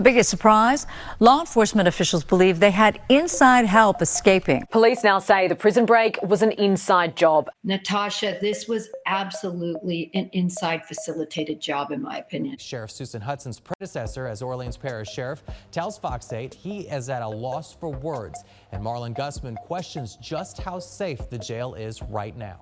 The biggest surprise? Law enforcement officials believe they had inside help escaping. Police now say the prison break was an inside job. Natasha, this was absolutely an inside facilitated job, in my opinion. Sheriff Susan Hudson's predecessor as Orleans Parish Sheriff tells Fox 8 he is at a loss for words, and Marlon Gusman questions just how safe the jail is right now.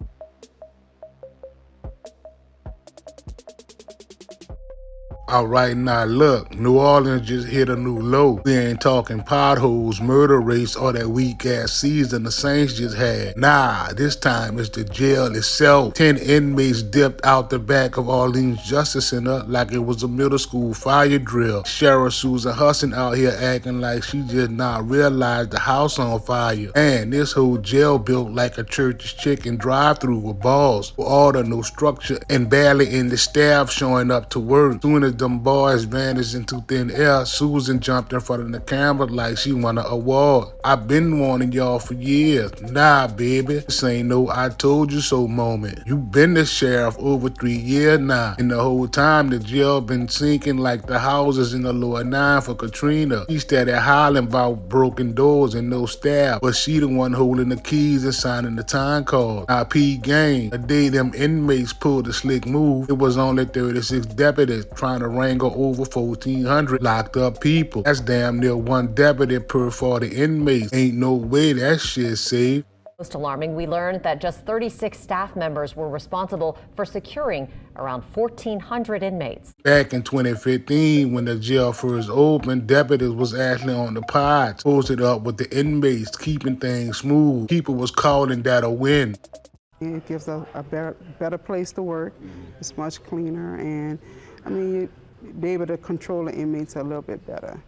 All right, now look, New Orleans just hit a new low. We ain't talking potholes, murder rates, or that weak-ass season the Saints just had. Nah, this time it's the jail itself. 10 inmates dipped out the back of Orleans Justice Center like it was a middle school fire drill. Sheriff Susan Hudson out here acting like she just not realized the house on fire. And this whole jail built like a church's chicken drive-through with balls, with order, no structure, and barely any staff showing up to work. Soon as them boys vanished into thin air, Susan jumped in front of the camera like she won an award. I've been warning y'all for years. Nah, baby, this ain't no I told you so moment. You been the sheriff over 3 years now, and the whole time the jail been sinking like the houses in the lower 9 for Katrina. She started hollering about broken doors and no staff, but she the one holding the keys and signing the time card. Now, P gang, the day them inmates pulled a slick move, it was only 36 deputies trying to wrangle over 1,400 locked up people. That's damn near one deputy per 40 inmates. Ain't no way that shit's safe. Most alarming, we learned that just 36 staff members were responsible for securing around 1,400 inmates. Back in 2015, when the jail first opened, deputies was actually on the pods, posted up with the inmates, keeping things smooth. People was calling that a win. It gives a better place to work. It's much cleaner, and I mean, you be able to control the inmates a little bit better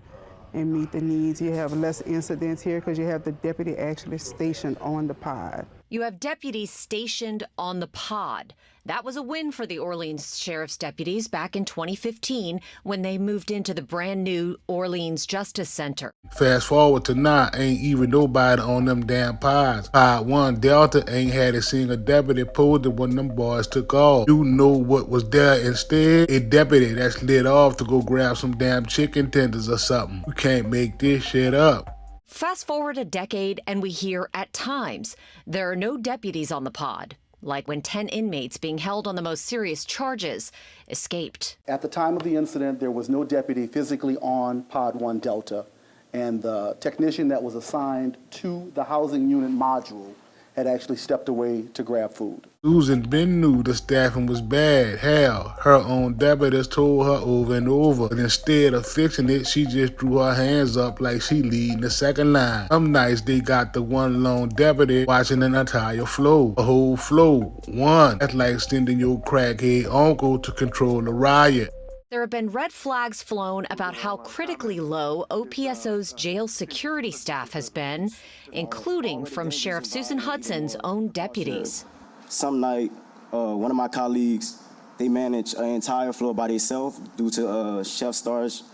and meet the needs. You have less incidents here because you have the deputy actually stationed on the pod. You have deputies stationed on the pod. That was a win for the Orleans Sheriff's deputies back in 2015 when they moved into the brand new Orleans Justice Center. Fast forward to now, ain't even nobody on them damn pods. Pod 1 Delta ain't had a single deputy posted when them boys took off. You know what was there instead? A deputy that slid off to go grab some damn chicken tenders or something. You can't make this shit up. Fast forward a decade and we hear at times there are no deputies on the pod, like when 10 inmates being held on the most serious charges escaped. At the time of the incident, there was no deputy physically on Pod 1 Delta, and the technician that was assigned to the housing unit module had actually stepped away to grab food. Susan been knew the staffing was bad. Hell, her own deputies told her over and over, but instead of fixing it, she just threw her hands up like she leading the second line. Some nights they got the one lone deputy watching an entire flow, a whole flow. One, that's like sending your crackhead uncle to control the riot. There have been red flags flown about how critically low OPSO's jail security staff has been, including from Sheriff Susan Hudson's own deputies. Some night, one of my colleagues, they managed an entire floor by themselves due to chef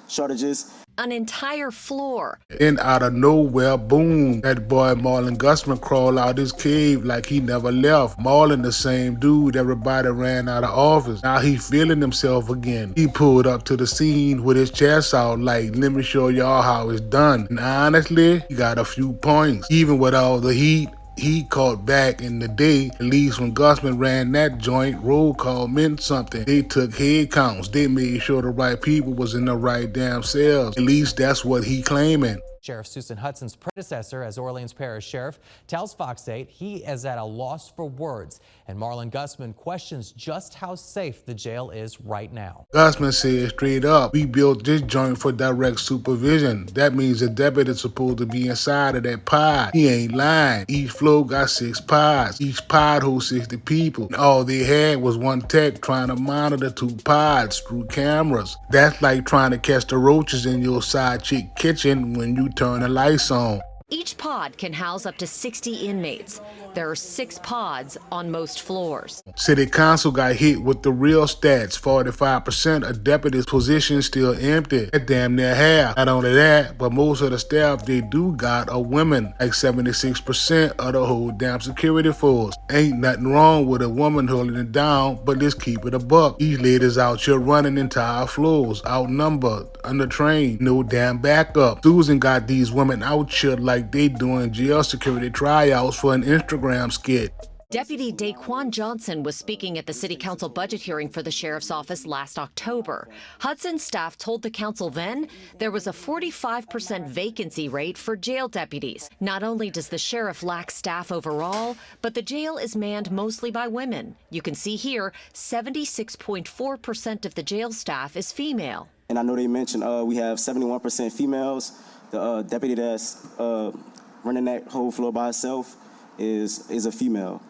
shortages. An entire floor. And out of nowhere, boom, that boy Marlon Gusman crawled out his cave like he never left. Marlon, the same dude everybody ran out of office. Now he feeling himself again. He pulled up to the scene with his chest out like, let me show y'all how it's done. And honestly, he got a few points. Even with all the heat he caught back in the day, at least when Gusman ran that joint, roll call meant something. They took head counts. They made sure the right people was in the right damn cells. At least that's what he claiming. Sheriff Susan Hudson's predecessor as Orleans Parish Sheriff tells Fox 8 he is at a loss for words, and Marlon Gusman questions just how safe the jail is right now. Gusman said straight up, we built this joint for direct supervision. That means the deputy's supposed to be inside of that pod. He ain't lying. Each floor got 6 pods. Each pod holds 60 people. And all they had was one tech trying to monitor 2 pods through cameras. That's like trying to catch the roaches in your side chick kitchen when you turn the lights on. Each pod can house up to 60 inmates. There are 6 pods on most floors. City Council got hit with the real stats. 45% of deputies' positions still empty. That damn near half. Not only that, but most of the staff they do got are women. Like 76% of the whole damn security force. Ain't nothing wrong with a woman holding it down, but let's keep it a buck. These ladies out here running entire floors, outnumbered, undertrained, no damn backup. Susan got these women out here like they doing jail security tryouts for an Instagram skit. Deputy Daquan Johnson was speaking at the City Council budget hearing for the Sheriff's Office last October. Hudson staff told the council then there was a 45% vacancy rate for jail deputies. Not only does the sheriff lack staff overall, but the jail is manned mostly by women. You can see here, 76.4% of the jail staff is female. And I know they mentioned we have 71% females. The deputy that's running that whole floor by herself is a female.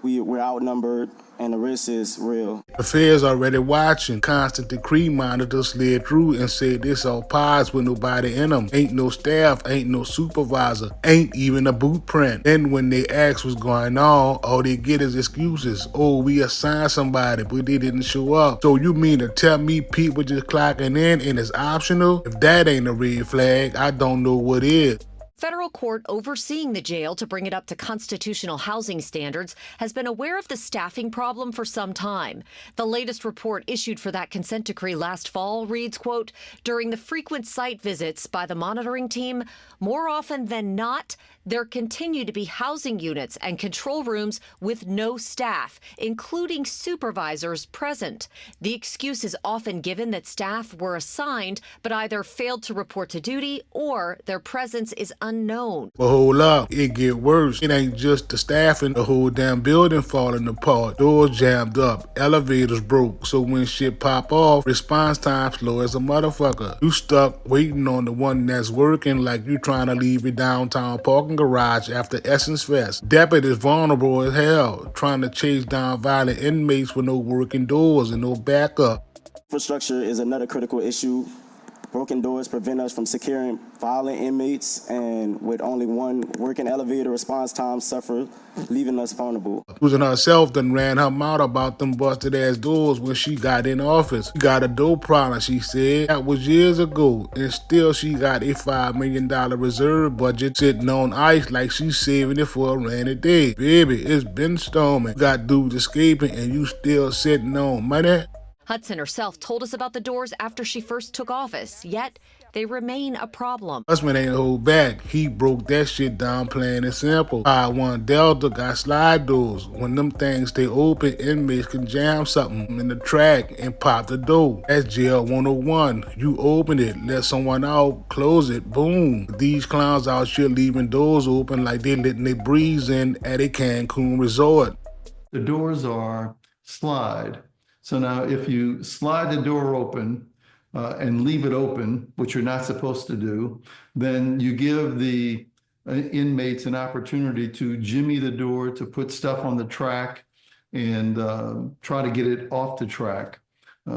We're outnumbered, and the risk is real. The feds already watching. Constant decree monitors slid through and said this all pods with nobody in them. Ain't no staff, ain't no supervisor, ain't even a boot print. Then when they ask what's going on, all they get is excuses. Oh, we assigned somebody, but they didn't show up. So you mean to tell me people just clocking in and it's optional? If that ain't a red flag, I don't know what is. Federal court overseeing the jail to bring it up to constitutional housing standards has been aware of the staffing problem for some time. The latest report issued for that consent decree last fall reads, quote, during the frequent site visits by the monitoring team, more often than not, there continue to be housing units and control rooms with no staff, including supervisors present. The excuse is often given that staff were assigned but either failed to report to duty or their presence is unknown. But hold up, it get worse. It ain't just the staffing, the whole damn building falling apart. Doors jammed up, elevators broke, so when shit pop off, response time slow as a motherfucker. You stuck waiting on the one that's working like you trying to leave your downtown parking garage after Essence Fest. Deputies vulnerable as hell, trying to chase down violent inmates with no working doors and no backup. Infrastructure is another critical issue. Broken doors prevent us from securing violent inmates, and with only one working elevator, response time suffer, leaving us vulnerable. Susan herself done ran her mouth about them busted ass doors when she got in office. She got a door problem, she said. That was years ago, and still she got a $5 million reserve budget sitting on ice like she's saving it for a rainy day. Baby, it's been storming. You got dudes escaping and you still sitting on money? Hudson herself told us about the doors after she first took office, yet they remain a problem. Husband ain't hold back. He broke that shit down plain and simple. Pod 1 Delta got slide doors. When them things stay open, inmates can jam something in the track and pop the door. That's jail 101. You open it, let someone out, close it, boom. These clowns out here leaving doors open like they letting they breeze in at a Cancun resort. The doors are slide. So now if you slide the door open and leave it open, which you're not supposed to do, then you give the inmates an opportunity to jimmy the door, to put stuff on the track and try to get it off the track.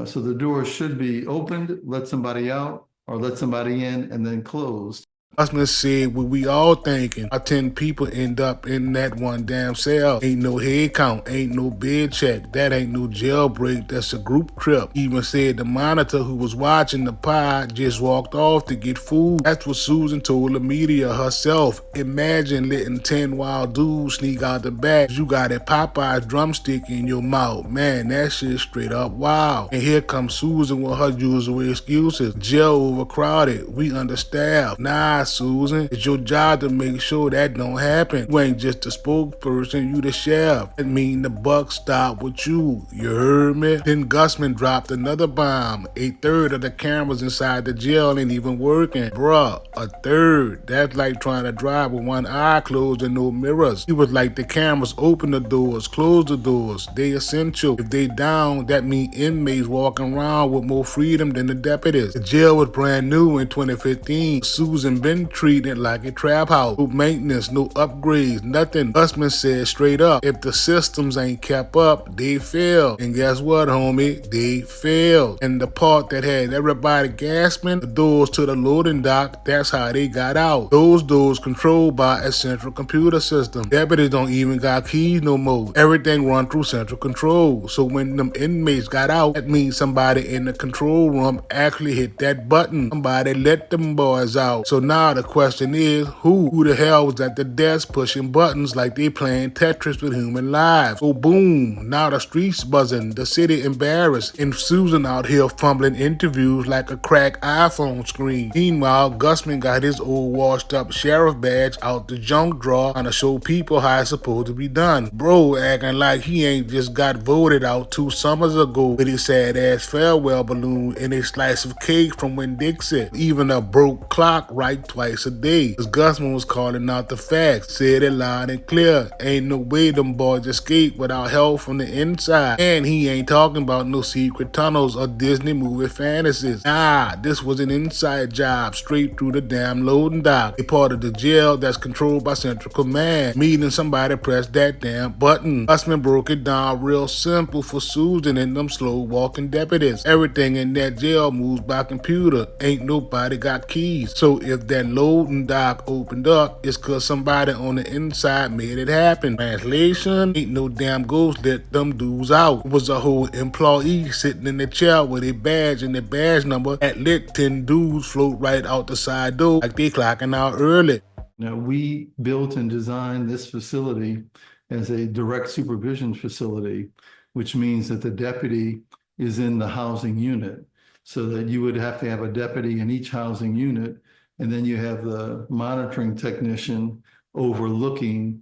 So the door should be opened, let somebody out, or let somebody in, and then closed. Husband said what we all thinking. Our 10 people end up in that one damn cell. Ain't no head count, ain't no bed check. That ain't no jailbreak, that's a group trip. Even said the monitor who was watching the pod just walked off to get food. That's what Susan told the media herself. Imagine letting 10 wild dudes sneak out the back. You got a Popeye's drumstick in your mouth. Man, that shit straight up wild. And here comes Susan with her usual excuses. Jail overcrowded, we understaffed. Nah, Susan, it's your job to make sure that don't happen. You ain't just a spokesperson, you the sheriff. That mean the buck stop with you. You heard me? Then Gusman dropped another bomb. A third of the cameras inside the jail ain't even working. Bruh, a third. That's like trying to drive with one eye closed and no mirrors. It was like the cameras open the doors, close the doors. They essential. If they down, that mean inmates walking around with more freedom than the deputies. The jail was brand new in 2015. Susan been treating it like a trap house. No maintenance, no upgrades, nothing. Gusman said straight up, if the systems ain't kept up, they fail. And guess what, homie? They failed. And the part that had everybody gasping, the doors to the loading dock, that's how they got out. Those doors controlled by a central computer system. Deputies don't even got keys no more. Everything run through central control. So when them inmates got out, that means somebody in the control room actually hit that button. Somebody let them boys out. So now the question is, who the hell was at the desk pushing buttons like they playing Tetris with human lives? So boom, now the streets buzzing, the city embarrassed, and Susan out here fumbling interviews like a cracked iPhone screen. Meanwhile, Gusman got his old washed up sheriff badge out the junk drawer trying to show people how it's supposed to be done. Bro acting like he ain't just got voted out 2 summers ago with his sad ass farewell balloon and a slice of cake from Winn-Dixie. Even a broke clock right twice a day. Cause Gusman was calling out the facts, said it loud and clear. Ain't no way them boys escape without help from the inside. And he ain't talking about no secret tunnels or Disney movie fantasies. Nah, this was an inside job straight through the damn loading dock. A part of the jail that's controlled by Central Command. Meaning somebody pressed that damn button. Gusman broke it down real simple for Susan and them slow walking deputies. Everything in that jail moves by computer. Ain't nobody got keys. So if that loading dock opened up, it's cause somebody on the inside made it happen. Translation, ain't no damn ghost let them dudes out. It was a whole employee sitting in the chair with a badge and the badge number that let 10 dudes float right out the side door like they clocking out early. Now, we built and designed this facility as a direct supervision facility, which means that the deputy is in the housing unit, so that you would have to have a deputy in each housing unit, and then you have the monitoring technician overlooking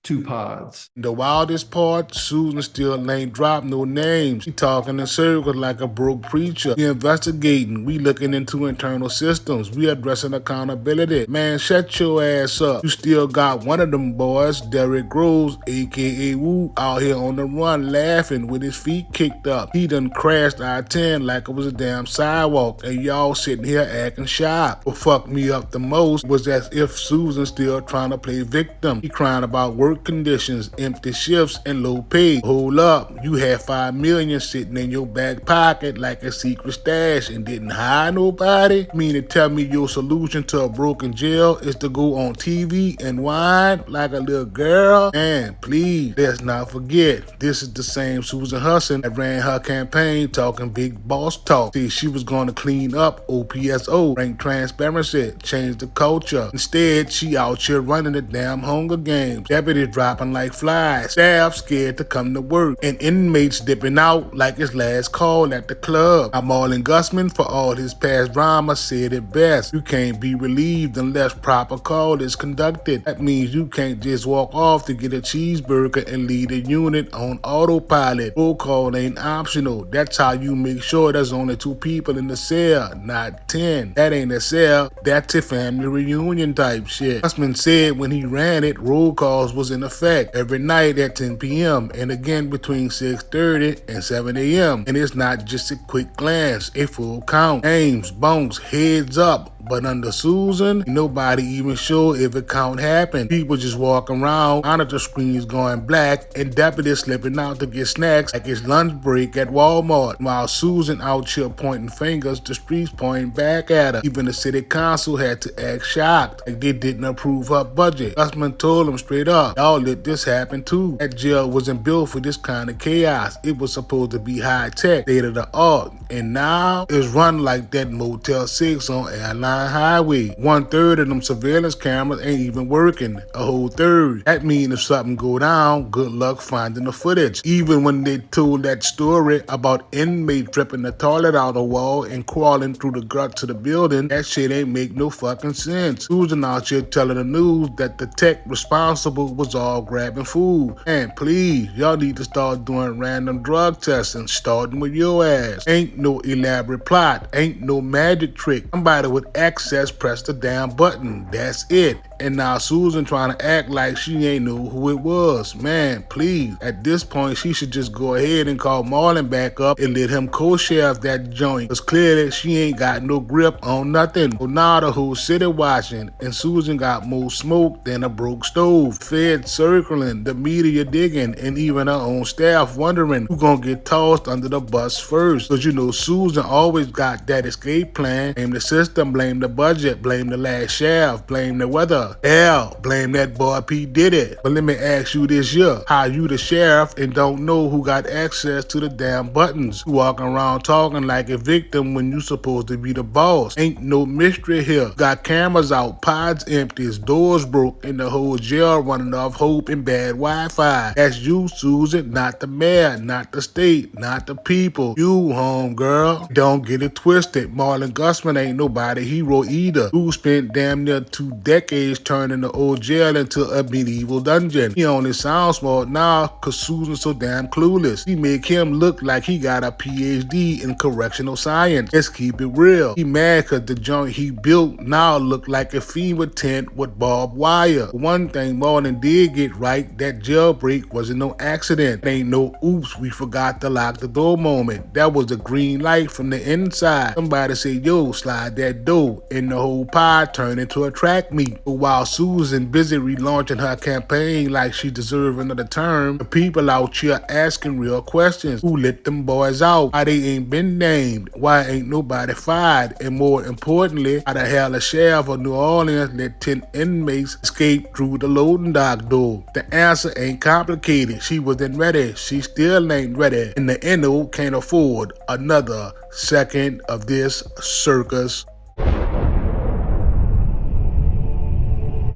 2 pods. The wildest part, Susan still ain't dropped no names. She talking in circles like a broke preacher. We investigating. We looking into internal systems. We addressing accountability. Man, shut your ass up. You still got one of them boys, Derrick Rose, aka Woo, out here on the run laughing with his feet kicked up. He done crashed I-10 like it was a damn sidewalk, and y'all sitting here acting shy. What fucked me up the most was as if Susan still trying to play victim. He crying about work conditions, empty shifts, and low pay. Hold up, you had $5 million sitting in your back pocket like a secret stash and didn't hire nobody? You mean to tell me your solution to a broken jail is to go on TV and whine like a little girl? And please, let's not forget, this is the same Susan Hudson that ran her campaign talking big boss talk. See, she was going to clean up OPSO, bring transparency, change the culture. Instead, she out here running the damn Hunger Games. Deputies dropping like flies, staff scared to come to work, and inmates dipping out like it's last call at the club. Marlon Gusman, for all his past drama, said it best. You can't be relieved unless proper call is conducted. That means you can't just walk off to get a cheeseburger and leave the unit on autopilot. Roll call ain't optional. That's how you make sure there's only 2 people in the cell, not 10. That ain't a cell, that's a family reunion type shit. Gusman said when he ran it, roll calls was in effect every night at 10 p.m. and again between 6:30 and 7 a.m. And it's not just a quick glance, a full count. Names, bunks, heads up. But under Susan, nobody even sure if a count happened. People just walking around, monitor screens going black, and deputies slipping out to get snacks like it's lunch break at Walmart. While Susan out here pointing fingers, the streets pointing back at her. Even the city council had to act shocked, like they didn't approve her budget. Gusman told them straight up, y'all let this happen too. That jail wasn't built for this kind of chaos. It was supposed to be high tech, state of the art. And now it's run like that Motel 6 on Airline Highway. 1/3 of them surveillance cameras ain't even working. A whole third. That means if something go down, good luck finding the footage. Even when they told that story about inmate tripping the toilet out the wall and crawling through the guts of the building, that shit ain't make no fucking sense. Susan out here telling the news that the tech responsible was all grabbing food. And please, y'all need to start doing random drug testing, starting with your ass. Ain't no elaborate plot. Ain't no magic trick. Somebody with access press the damn button. That's it. And now Susan trying to act like she ain't know who it was. Man, please. At this point, she should just go ahead and call Marlon back up and let him co-sheriff that joint. Because clearly she ain't got no grip on nothing. So now the whole city watching, and Susan got more smoke than a broke stove. Feds circling, the media digging, and even her own staff wondering who gonna get tossed under the bus first. Cause you know Susan always got that escape plan. Blame the system, blame the budget, blame the last sheriff, blame the weather. Hell, blame that boy P. Diddy. But let me ask you this year, how you the sheriff and don't know who got access to the damn buttons? You walking around talking like a victim when you supposed to be the boss. Ain't no mystery here. Got cameras out, pods empty, doors broke, and the whole jail running off hope and bad Wi-Fi. That's you, Susan, not the mayor, not the state, not the people. You, homegirl. Don't get it twisted. Marlon Gusman ain't nobody hero either. Who spent damn near 2 decades turning the old jail into a medieval dungeon. He only sounds smart now cause Susan's so damn clueless. He make him look like he got a PhD in correctional science. Let's keep it real. He mad cause the joint he built now look like a FEMA tent with barbed wire. One thing Marlon did get right, that jailbreak wasn't no accident. It ain't no oops, we forgot to lock the door moment. That was the green light from the inside. Somebody said, yo, slide that door, and the whole pod turned into a track meet. But while Susan busy relaunching her campaign like she deserved another term, the people out here asking real questions. Who let them boys out? Why they ain't been named? Why ain't nobody fired? And more importantly, how the hell a sheriff of New Orleans let 10 inmates escape through the loading dock door? The answer ain't complicated. She wasn't ready. She still ain't ready. And the NO can't afford another second of this circus.